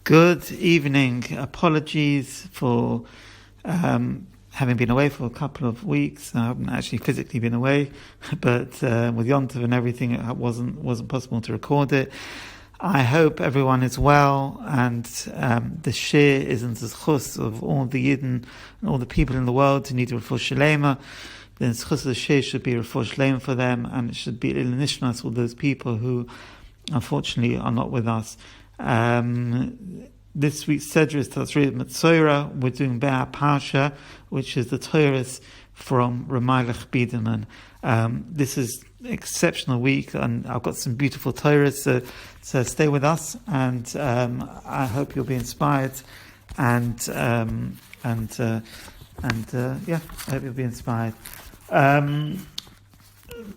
Good evening. Apologies for having been away for a couple of weeks. I haven't actually physically been away, but with Yontav and everything, it wasn't possible to record it. I hope everyone is well, and the shir is in the zchus of all the Yidden and all the people in the world who need to refuah shalema. The zchus of the shir should be refuah shalema for them, and it should be il nishmas all those people who unfortunately are not with us. This week's Sedra Tazria Metzora, we're doing parsha, which is the torah from meilich biederman. This is an exceptional week, and I've got some beautiful torahs, so stay with us, and I hope you'll be inspired, and I hope you'll be inspired.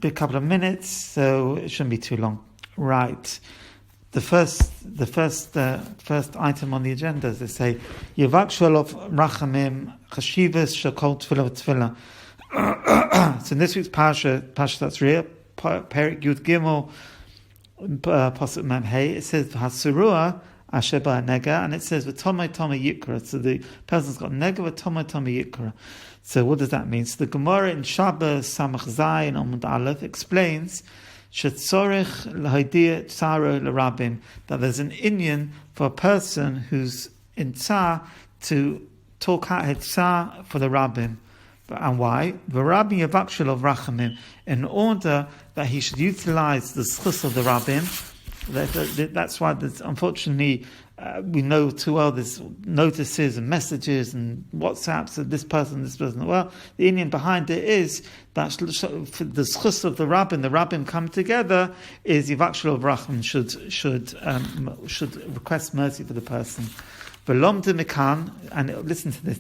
Be a couple of minutes, so it shouldn't be too long. Right. The first item on the agenda is they say Yevak Shalov Rachamim Chashivas Shakol Tefillah. So in this week's parsha Tazria, Perik Yud Gimel, Pasuk Mem Hey, it says Hasurua Asher Nega, and it says V'tomei Tomei Yikra. So the person's got Nega V'tomei Tomei Yikra. So what does that mean? So the Gemara in Shabat Samach Zayin Amud Aleph explains that there's an inyan for a person who's in tsar to talk out his tsar for the rabbim. And why? The rabbi yavakshel of rachamim, in order that he should utilize the zchus of the rabbim. That's why unfortunately we know too well there's notices and messages and WhatsApps of this person. Well, the Indian behind it is that the zchus of the rabbim come together is Yivakshel of Rachman should request mercy for the person. V'lomdu mekan, and listen to this.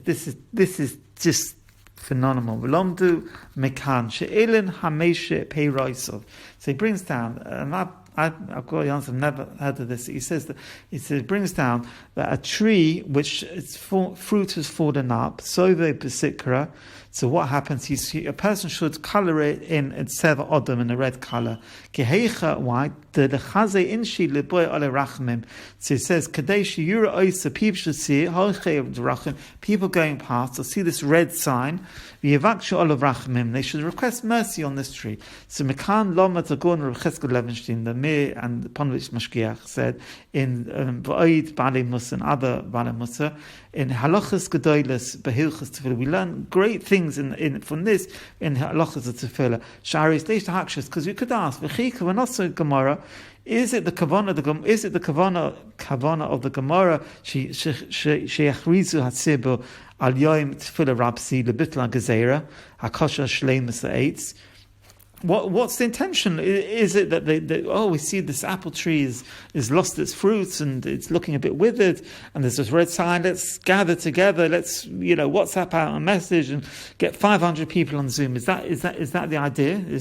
This is just phenomenal. V'lomdu mekan she'elin hameshe peiroisov. So he brings down, and I've got the answer. I've never heard of this. He says it brings down that a tree which its fruit has fallen up, sove besikra. So what happens? A person should color it in seva odom, in a red color. Keheicha, why? The chaze inshi leboy ale rachmim. So it says kadesh yura oisa. People should see it. People going past will see this red sign. V'yevakshu olav rachmim. They should request mercy on this tree. So mekan loma tagon Rav Cheskel Levenstein, the Mir and Ponovich Mashgiach said in V'oid Baalei Musa and other Baalei Musa in halachas gedolos behilchas tefillah. We learn great things from this in halachas of tefillah. Sharis leish tahakshas, because you could ask v'chika we're not so Gemara. Is it the kavana of the Gemara? Sheyachrizu hatzibu al yom tefillah rabsi lebitla gezera hakosha shleimus eitz. What's the intention? Is it that we see this apple tree is lost its fruits and it's looking a bit withered, and there's this red sign, let's gather together, let's WhatsApp out a message and get 500 people on Zoom. Is that the idea? He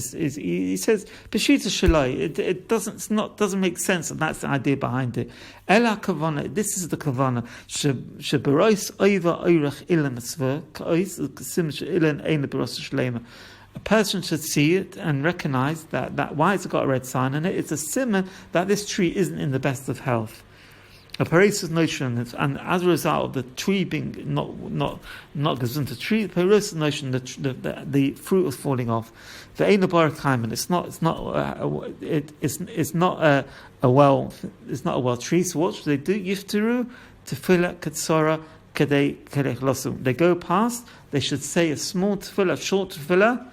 says B'shita Shalai. It doesn't make sense, and that's the idea behind it. Ela kavana. This is the kavana. Sheberois oiva oirach ilan asver ka'ois k'sim she'ilan ein beros shlema. A person should see it and recognize that why it's got a red sign on it. It's a simon that this tree isn't in the best of health. A paresis notion, and as a result of the tree being not gesund tree, the paresis notion the fruit is falling off. The ein barak time, and it's not a well tree. So what should they do? Yifteru tefillah katsara kadei losum. They go past. They should say a small tefillah, a short tefillah.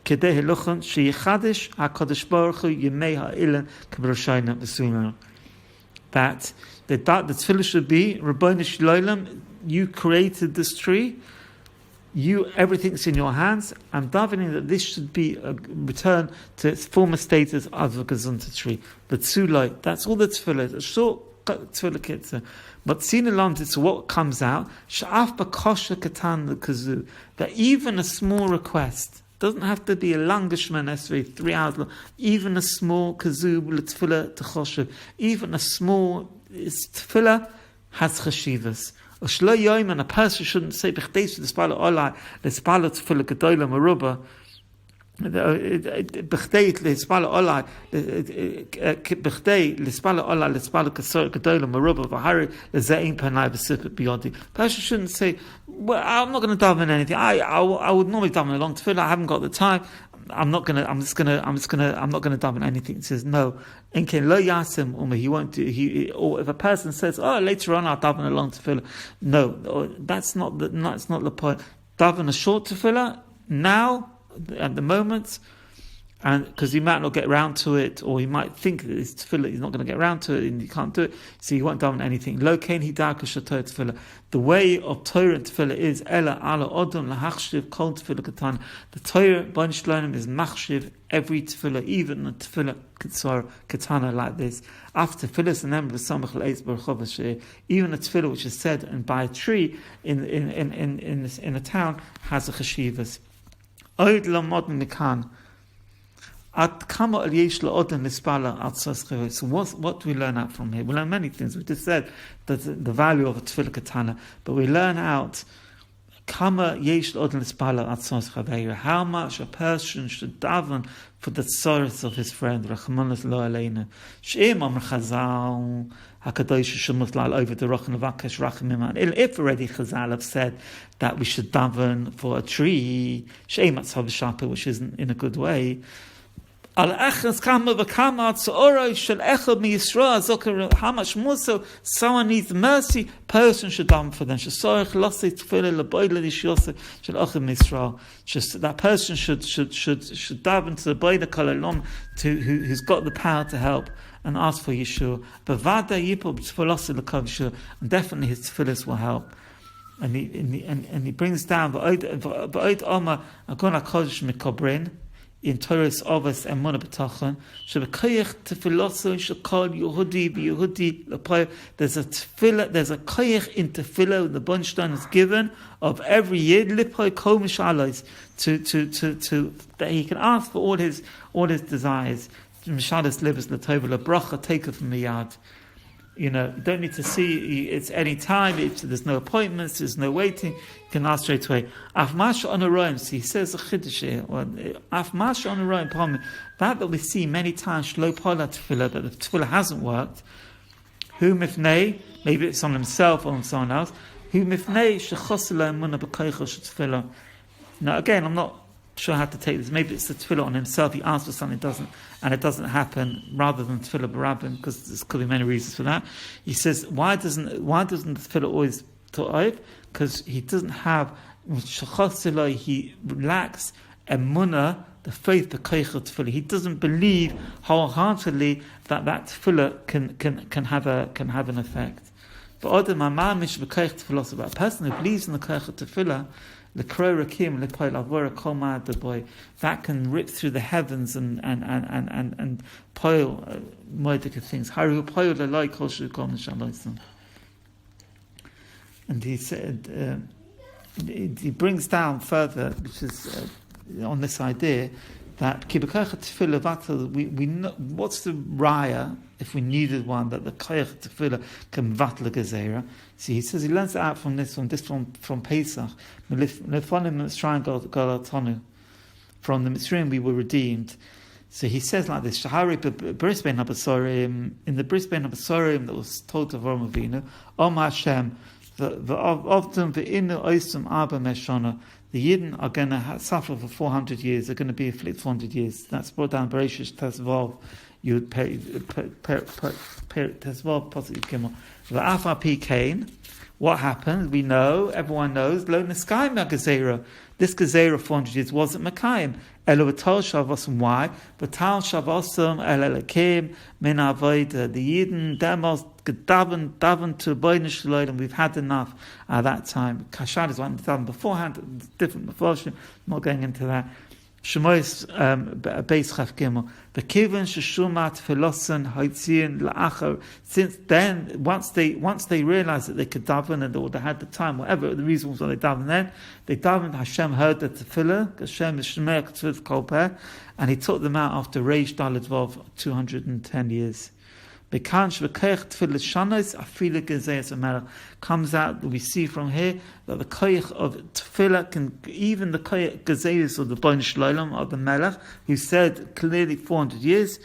Kedei heluchon sheyichadish hakadosh baruch hu yemei ha'ilan k'beroshayna b'sunan. That the tefillah should be Rabbeinu Shalom. You created this tree. Everything's in your hands. I'm davening that this should be a return to its former status as a gesundheit tree. The tzulai. That's all the tefillah. A short tefillah kitzah. But sinalam, it's what comes out. Sha'af b'kosha katan l'kazu. That even a small request doesn't have to be a langishman necessarily 3 hours long. Even a small kazoo l'tefillah t'choshev. Even a small tefillah has chashivas. Ushlo yoyim, and a person shouldn't say b'chdesh l'spala olai l'spala tefillah gedola maruba. בכדי לספל עולה, בכדי לספל עולה, לספל כסור גדול מרובה והרי לזה אין פניי וסיפת ביודי. Person shouldn't say, well, I'm not going to daven anything. I would normally daven a long tefillah. I haven't got the time. I'm not going to daven anything. It says no. Inken lo yasim he won't do. Or if a person says, oh, later on I'll daven a long tefillah. No, that's not the point. Daven a short tefillah now. At the moment, and because he might not get round to it, or he might think that it's tefillah, he's not going to get round to it, and he can't do it, so he won't daven anything. Lo kain hidaka shator tefillah. The way of torah and tefillah is ela ala odom lahachshiv kol tefillah katan. The torah bon shloim is machshiv every tefillah, even a tefillah katana like this. After tefillah and then b'samach leis barchov, even a tefillah which is said and by a tree in a town has a cheshivas. Oid lamod mikan. At kama al yesh laodin lispala at tzos. So what do we learn out from here? We learn many things. We just said that the value of a tefillah katana, but we learn out kama yesh laodin lispala at tzos. How much a person should daven for the sorrows of his friend. Rachmanas lo aleinu. She'im amr chazal. If already Chazal have said that we should daven for a tree, which isn't in a good way, how much more so someone needs mercy, person should daven for them. That person should daven to the Boida Kalalom, who's got the power to help, and ask for Yeshua. And definitely his tefillahs will help. And he brings down in Torah's Ovas and Mona B'tachon, there's a tefillah, there's a koyach in tefillah, the Bunstein is given of every yid lipoy kol mishalos to that he can ask for all his desires. Mishalos libas l'tovah l'bracha taketh miyad. You don't need to see it's any time. There's no appointments. There's no waiting. You can ask straight away. Afmash on a roim. So he says a chiddush here. Afmash on a roim. That we see many times. Shlo pola tefillah, that the tefillah hasn't worked. Who mifnei? Maybe it's on himself or on someone else. Who mifnei shechosela emuna b'koicha shetefillah. Now again, I'm not sure how to take this. Maybe it's the tefillah on himself. He asks for something, it doesn't happen, rather than tefillah b'rabbim, because there could be many reasons for that. He says, why doesn't the tefillah always ta'oif? Because he doesn't have he lacks emunah, the faith, the koicha tefillah. He doesn't believe wholeheartedly that tefillah can have an effect. But a person who believes in the koicha tefillah, that can rip through the heavens and poil moedic things. And he said, he brings down further, which is on this idea that we know what's the raya, if we needed one, that the koyach tefillah can vatla gezerah. See, he says he learns it out from Pesach. From the Mitzrayim we were redeemed. So he says like this: Shahari b'brisbein habasorim, in the brisbein habasorim that was told to Avram Avinu, Om Hashem, often v'inu oisum arba meshana. The Yidden are going to suffer for 400 years. They're going to be afflicted for 400 years. That's brought down Bereshit Tezvav. You would pay Tezvav possibly Gimel. V'afar pi kain. What happened? We know. Everyone knows. Lo neskai megazera. This gezerah 400 years wasn't Mekayim. Elo v'tal shavosum. Why? V'tal shavosum el elakim min avoda. The Yidden demos daven to Boydin Shalom, and we've had enough at that time. Kashad is one daven beforehand, different mafashim. Not going into that. Shemois Beis Chaf Gimel. The Kivin Sheshumat Filosan Haitzian La'achar. Since then, once they realized that they could daven and they had the time, whatever the reason was why they davened then, they davened. Hashem heard the tefillah. Hashem is Shemei K'tzvit Kolpeh, and He took them out after Reish Daled Vav 210 years. Comes out, we see from here that the koyach of tefillah can, even the koyach gezeus of the Bnei Shalom of the Melech, who said clearly 400 years,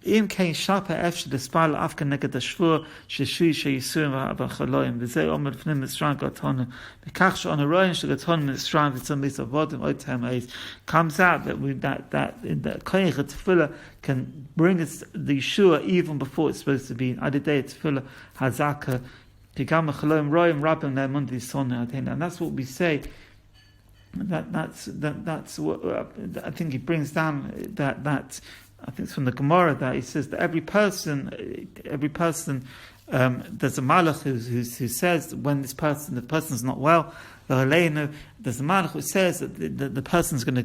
אם כן שפה אפשר לספל אף כנגד השבוע ששוי שייסורים והחלויים וזה אומר לפני מצרים גתנו וכך שאנו רואים שגתנו ממצרים וצמיס עבודים עוד תהם עיס comes out that koyach tefillah can bring us the Yeshua even before it's supposed to be על ידי tefillah hazaka כי גם החלויים רואים רבים נאמון ויסונו and that's what we say that's what I think he brings down that I think it's from the Gemara that he says that every person, there's a meilich who says when the person's not well, there's a meilich who says that the person's going to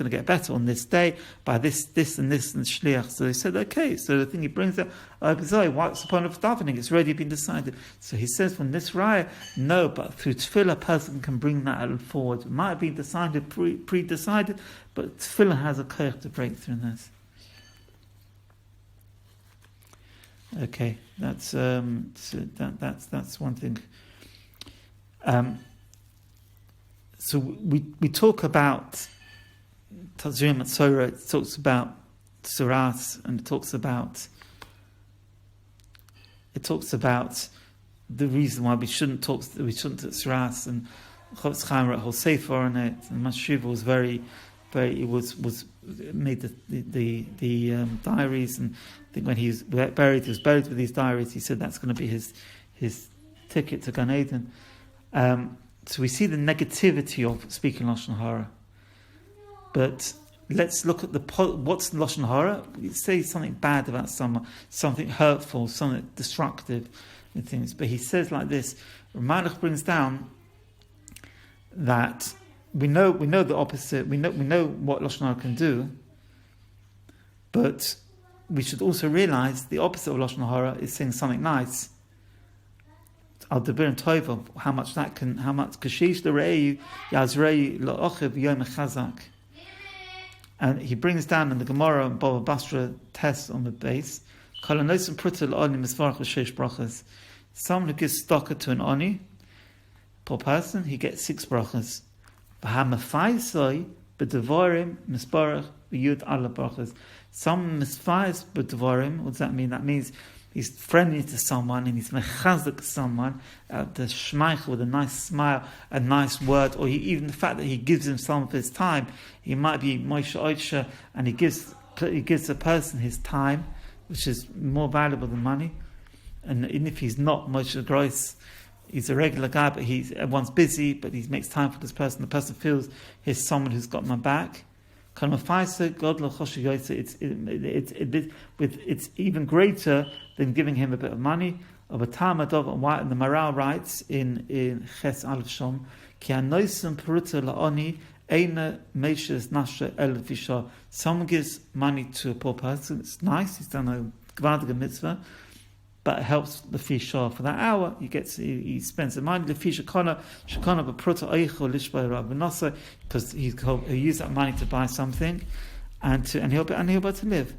get better on this day by this and this and shliach. So he said, okay. So the thing he brings up, what's the point of davening? It's already been decided. So he says from this raya, no, but through tefillah, a person can bring that forward. It might have been decided, pre-decided, but tefillah has a koyach to break through this. Okay, that's one thing. So we talk about Tazria Metzora. It talks about suras, and it talks about the reason why we shouldn't talk suras, and Chofetz Chaim wrote a whole sefer on it. And Mashiva was very was made the diaries, and I think when he was buried with these diaries. He said that's going to be his ticket to Gan Eden. So we see the negativity of speaking Lashon Hara. But let's look at what's Lashon Hara. We say something bad about someone, something hurtful, something destructive, and things. But he says like this. Meich brings down that we know the opposite. We know what Lashon Hara can do, but we should also realize the opposite of Lashon Hara is saying something nice. Al Debir Tova, how much kashish l'rei yazrei la'ochiv yom chazak. And he brings down in the Gemara and Baba Basra test on the base. Kolanosim pruta l'oni misvarach l'sheish brachas. Someone who gives stocker to an oni, poor person, he gets 6 brachas. V'hamafaisoi b'devarim misbarach v'yud ala brachas. Some misfais b'devarim. What does that mean? That means he's friendly to someone and he's mechazik someone, the shmeichel with a nice smile, a nice word, or even the fact that he gives him some of his time. He might be Moshe Oisha, and he gives a person his time, which is more valuable than money. And even if he's not Moshe Gross, he's a regular guy, but everyone's busy, but he makes time for this person. The person feels he's someone who's got my back. It's even greater than giving him a bit of money. Of a Tamadov, and the Maral writes in Ches Aleph Shom, Ki anoisim peruta la'oni eina meishes nasha el fisha. Someone gives money to a poor person. It's nice. He's done a gvadige mitzvah, but it helps the fisha for that hour. He spends the money. The fisha kona shekona b'peruta eichel lishbay rabbanasa, because he'll use that money to buy something, and he'll be able to live.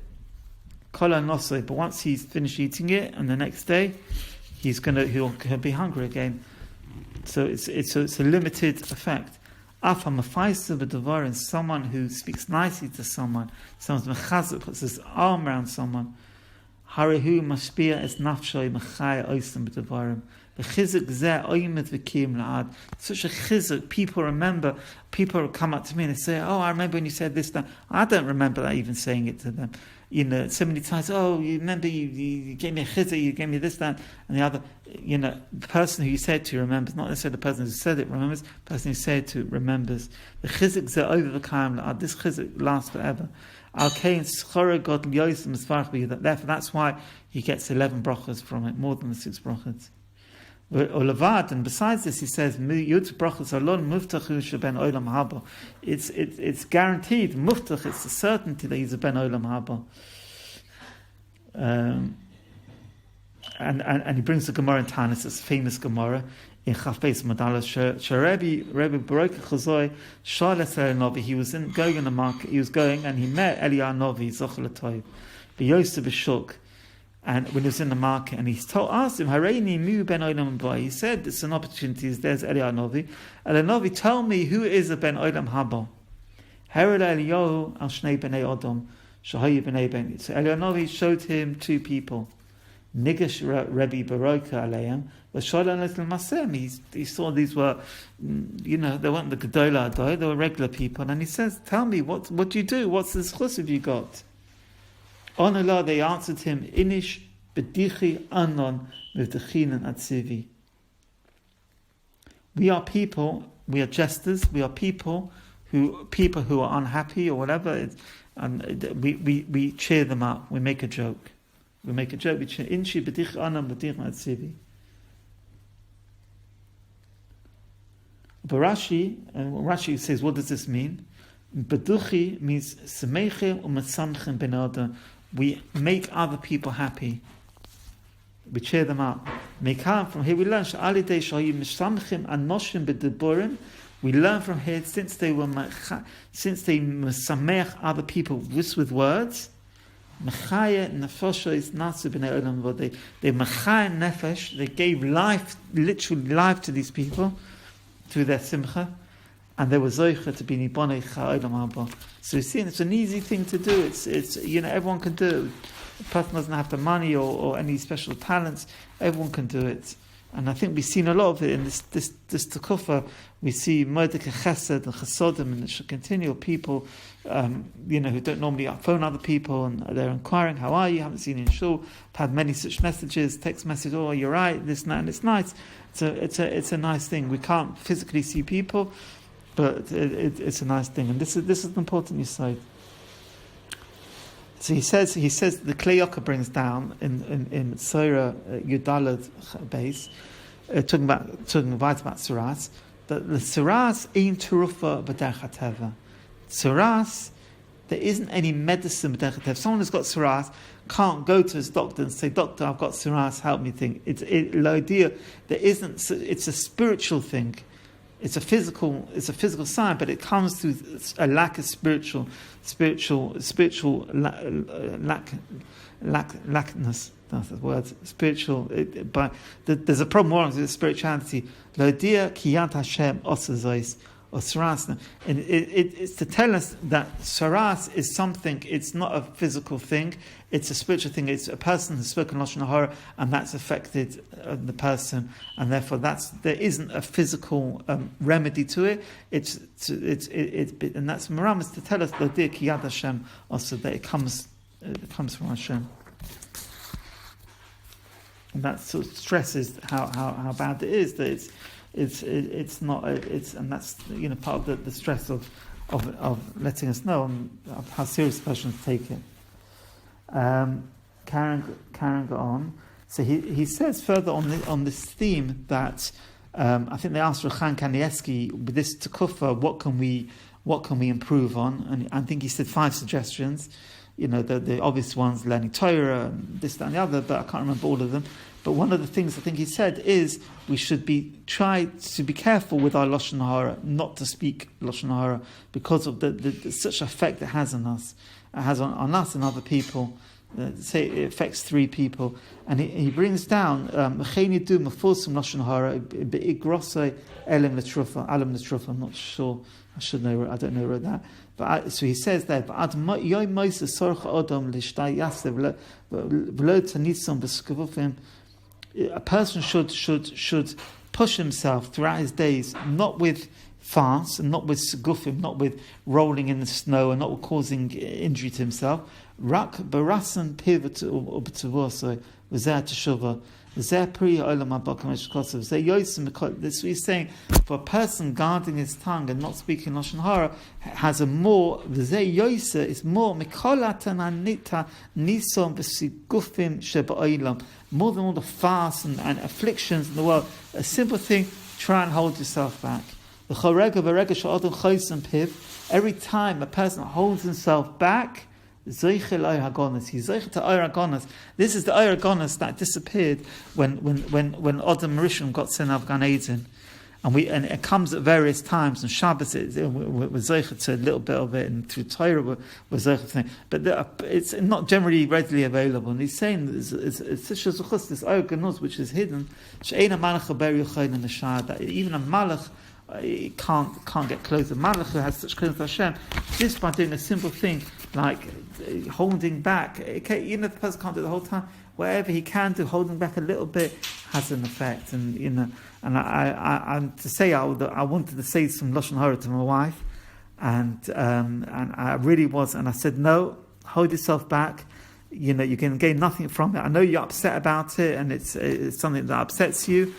But once he's finished eating it, and the next day he'll be hungry again. So it's a limited effect. And someone who speaks nicely to someone, someone's mechazuk, puts his arm around someone. Harihu mashpia es nafshoy mechaya oisem b'devarim. The chizuk zeh oimet v'kiyim la'ad. Such a chizuk. People come up to me and they say, "Oh, I remember when you said this." That I don't remember that even saying it to them. So many times. Oh, you remember you gave me a chizuk, you gave me this, that, and the other. The person who you said to remembers, not necessarily the person who said it remembers. The person who said it to remembers. The chizuk zeh over v'kiyim la'ad. This chizuk lasts forever. Therefore, that's why he gets 11 brachas from it, more than the 6 brachas. And besides this, he says, it's guaranteed, muftach, it's a certainty that he's a ben olam haba. And he brings the Gemara in Tanis, this famous Gemara in Chafbeis Madalas. Rebbe Baruch Chazoi Shalas Novi. He was going in the market. He was going and he met Eliyahu Novi Zochel Toiv. B'Yosef B'Shuk. and when he was in the market, and asked him, Hareini mu ben olam haba. He said, it's an opportunity. There's Eliyahu Novi. Eliyahu, tell me who is a ben olam haba. Herela Eliyahu al shnei bnei Adam shahayu bnei ben. So Eliyahu Novi showed him two people. Nigash Rebbe Baroka Aleim, but Shalom little Masem. He saw these were, they weren't the Gedolah Adoi, they were regular people. And he says, tell me, what do you do? What's the schus have you got? On Allah, they answered him, Inish Bedichi Anon Mivdechinan Atzivi. We are people, we are jesters, we are people who are unhappy or whatever, and we cheer them up, we make a joke. We make a joke. Inshi b'dich anam b'dich atzivi. But Rashi says, what does this mean? B'duchi means semeiche u'mesamchem ben adam. We make other people happy. We cheer them up. From here we learn sha'alidei shahim mesamchem anoshim b'diburim. We learn from here since they mesamech other people just with words. Mechaya nefosha is nasu b'nei olam vod. They mechaya nefesh. They gave life, literally life, to these people through their simcha, and they were zoicha to be nibonei cha'olam haba. So you see, it's an easy thing to do. It's everyone can do it. A person doesn't have the money or any special talents. Everyone can do it. And I think we've seen a lot of it in this Tekufa. We see Mordechai Chesed and Chesodim, and it should continue. People, who don't normally phone other people, and they're inquiring, how are you? Haven't seen you in shul. I've had many such messages, text message, oh, you're right, this and that, and it's nice. It's a nice thing. We can't physically see people, but it's a nice thing. And this is an important yesod. So he says the Klei brings down in Metzora Yudalad base, talking about Tzuras, that the Tzuras ain't terufa b'derech hateva. Tzuras, there isn't any medicine b'derech hateva. Someone who's got Tzuras can't go to his doctor and say, doctor, I've got Tzuras, help me think. It's a spiritual thing. It's a physical sign, but it comes through a lack of spiritual lackness. That's the word. Spiritual. But there's a problem with spirituality. Lodia kiyat Hashem osazos or sarasna, and it's to tell us that saras is something. It's not a physical thing. It's a spiritual thing. It's a person who's spoken lashon hara, and that's affected the person, and therefore there isn't a physical remedy to it. And that's Maramas to tell us lodia kiyat Hashem also that it comes from Hashem. And that sort of stresses how bad it is, that it's not, and that's part of the stress of letting us know of how serious the person take it. Carrying on, so he says further on this theme that I think they asked Rachan Kanievsky with this Tekufa, what can we improve on, and I think he said 5 suggestions. The obvious ones, learning Torah, and this, that, and the other, but I can't remember all of them. But one of the things I think he said is we should try to be careful with our lashon hara, not to speak lashon hara, because of the such effect it has on us. It has on us and other people. Say it affects 3 people, and he brings down mechenidu mefusum lashon hara beigrosei elim letrufa alam letrufa. I'm not sure. I don't know that. But so he says there. A person should push himself throughout his days, not with fast and not with segufim, not with rolling in the snow and not with causing injury to himself. Rak barasan pivot ubtavosoi v'zeh teshuvah. This is what he's saying. For a person guarding his tongue and not speaking lashon hara has a more. It's more more than all the fasts and afflictions in the world. A simple thing: try and hold yourself back. Every time a person holds himself back, he's zeichel to Oyer Hagonos. This is the Oyer Hagonos that disappeared when Adam Rishon got sent out of Gan Eden, and it comes at various times. And Shabbos, we're zeichet to a little bit of it, and through Torah we're zeichet to it. But it's not generally readily available. And he's saying it's such a zuchus, this oganuz which is hidden. She'eina malach haber yochayin in the shah, that even a malach can't get close. A malach who has such close to Hashem, just by doing a simple thing like holding back. Okay, the person can't do it the whole time. Whatever he can do, holding back a little bit, has an effect. And and I to say I wanted to say some lashon hara to my wife, and I really was, and I said, no, hold yourself back. You can gain nothing from it. I know you're upset about it, and it's something that upsets you,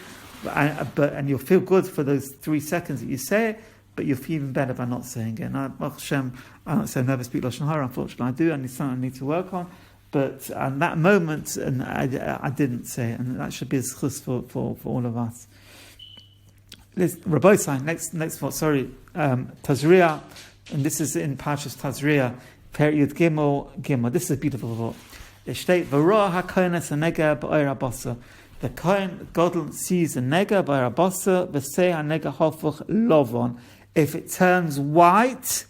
and you'll feel good for those 3 seconds that you say it, but you'll feel even better by not saying it. And I don't say I never speak lashon hara. Unfortunately, I do, and it's something I need to work on. But at that moment, and I didn't say it, and that should be a schus for all of us. Rabbi Sai, next vort, Tazria, and this is in Parshas Tazria, period Gimel. This is a beautiful vort. It states, "V'roah hakohenes hanega ba'or habasa." The kohen gadol sees a nega ba'or habasa, v'sei hanega hafuch lovon. If it turns white,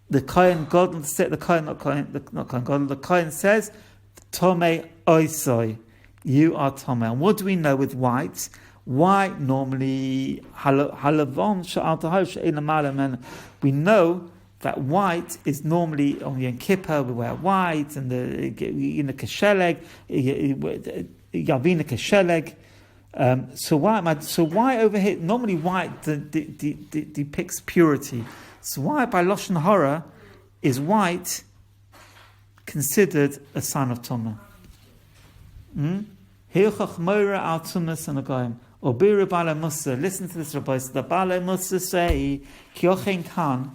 the kohen gadol says, the kohen says, "Tomei oisoi," you are tomei. And what do we know with white? White normally halavon sha'al she'ein lamala. We know that white is normally on Yom Kippur. We wear white, and the kesheleg, yavina kesheleg. So why over here? Normally, white depicts purity. So why by lashon hara is white considered a sign of tumah? Hilchach moira al tumas and agayim. Obiru bala musa. Listen to this, Rabbi. The bala musa say kiochen kan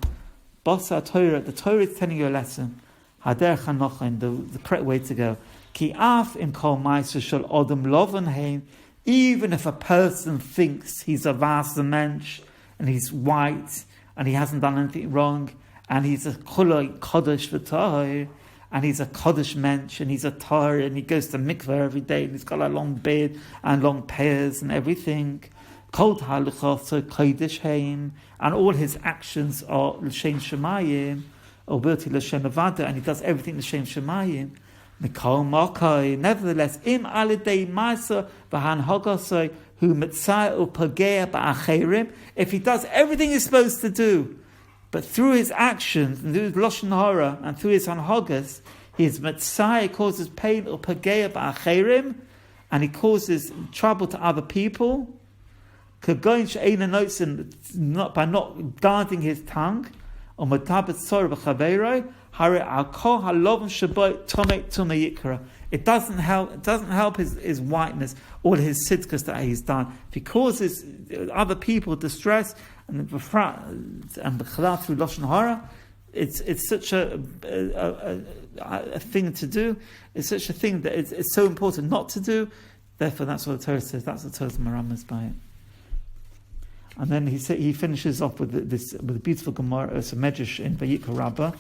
basa torah. The Torah is telling you a lesson. Hader chanochen, the correct way to go. Ki af im kol ma'aser shel odom loven hein. Even if a person thinks he's a vasa mensch and he's white and he hasn't done anything wrong, and he's a kuloi kodesh v'tahir, and he's a kodesh mensch, and he's a torah, and he goes to mikveh every day, and he's got a long beard and long pears and everything. Kol halichos kodesh heim, and all his actions are l'shem shemayim, or birti l'shem avada, and he does everything l'shem shemayim. Mikol makai, nevertheless, im alidei ma'aser v'han hogosoi hu mitzai upagea ba'acherim. If he does everything he's supposed to do, but through his actions and through his lashon hara and through his hanhogas, his mitzai causes pain upagea ba'acherim, and he causes trouble to other people. Kagoin she'eina notzin, not by not guarding his tongue, or matabat sor b'chaveiroi. It doesn't help his whiteness or his sidkas that he's done. If he causes other people distress and b'chala through lashon hara, it's such a thing to do. It's such a thing that it's so important not to do. Therefore, that's what the Torah says. That's what Torah's maramas by it. And then he finishes off with a beautiful Gemara. It's a medrash in Vayikra Rabbah.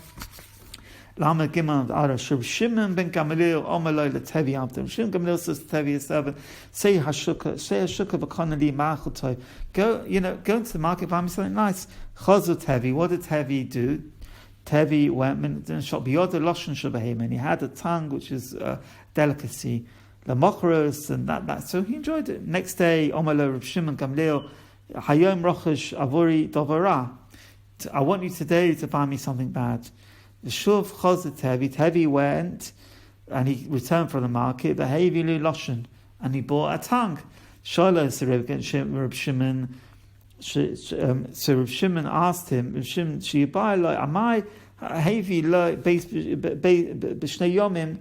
Lama Gimel Ara Shimon ben Gamaliel Omaloi Letevi Abdom. Shimon Gamaliel says to Tevi his servant, say Hashuka v'konali ma'achotoi. Go into the market, buy me something nice. Chazu Tevi. What did Tevi do? Tevi went and shot beyond the lashon shabahim, and he had a tongue which is a delicacy, the mochros and that. So he enjoyed it. Next day, Omaloi Rav Shimon Gamaliel Hayom Rochesh Avori Dovara. I want you today to buy me something bad. The Shuv Chazet Tevi went and he returned from the market, the Hevilu Loshen, and he bought a tongue. Shalo Reb Shimon. So Reb Shimon asked him, Reb Shimon, am I Hevi Lo B'Shnei Yomim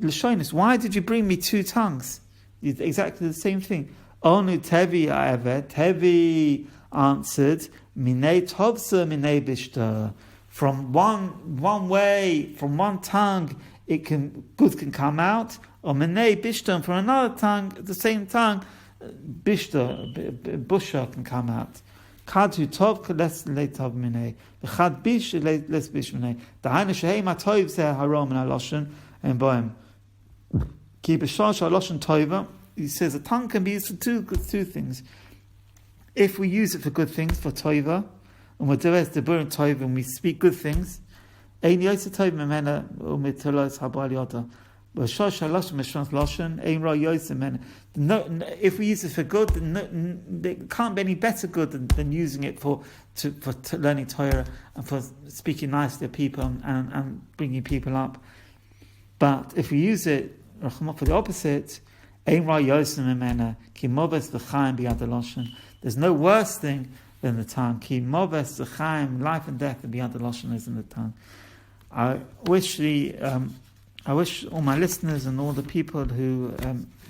L'Shonis? Why did you bring me 2 tongues? Exactly the same thing. Onu Tevi Ha'eved. Tevi answered, Minei Tovsa Minei Bishta. From one way, from one tongue, good can come out. Or menei bishta, from another tongue, the same tongue, bishta, busha can come out. Kadu tov less leitov menei. Chad bish less bish menei. Dahainu shehei matov zeh harom and haloshen and boim. Ki b'shosh haloshen tova. He says a tongue can be used for two things. if we use it for good things, for tova, and we'll do as divrei tova, and we speak good things, ein yosef tov memena u'mitolos habal yoda. If we use it for good, there can't be any better good than using it for learning Torah and for speaking nicely to people and bringing people up. But if we use it for the opposite, there's no worse thing than the tongue. Life and death is in the tongue. I wish all my listeners and all the people who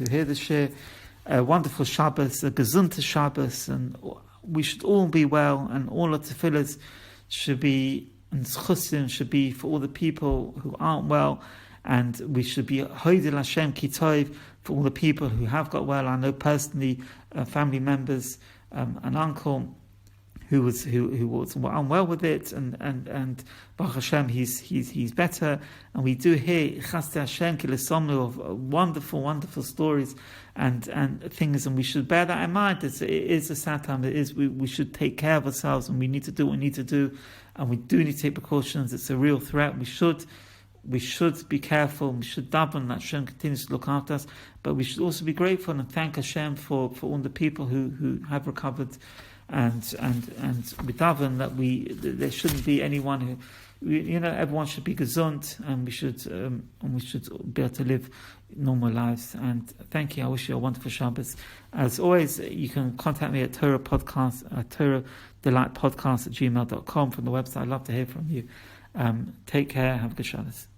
hear the share a wonderful Shabbos, a gesunte Shabbos, and we should all be well, and all of the tefillahs should be, and chusim should be for all the people who aren't well, and we should be hoidil Hashem kitov for all the people who have got well. I know personally family members, an uncle who was unwell with it, and Baruch Hashem, he's better. And we do hear Chaste Hashem Kilasomnu of wonderful stories and things, and we should bear that in mind. It is a sad time. We should take care of ourselves, and we need to do what we need to do, and we do need to take precautions. It's a real threat. We should be careful. We should daven that Hashem continues to look after us, but we should also be grateful and thank Hashem for all the people who have recovered. And we daven that there shouldn't be anyone who, everyone should be gesund, and we should be able to live normal lives. And thank you. I wish you a wonderful Shabbos. As always, you can contact me at Torah delightpodcast@gmail.com from the website. I'd love to hear from you. Take care. Have a good Shabbos.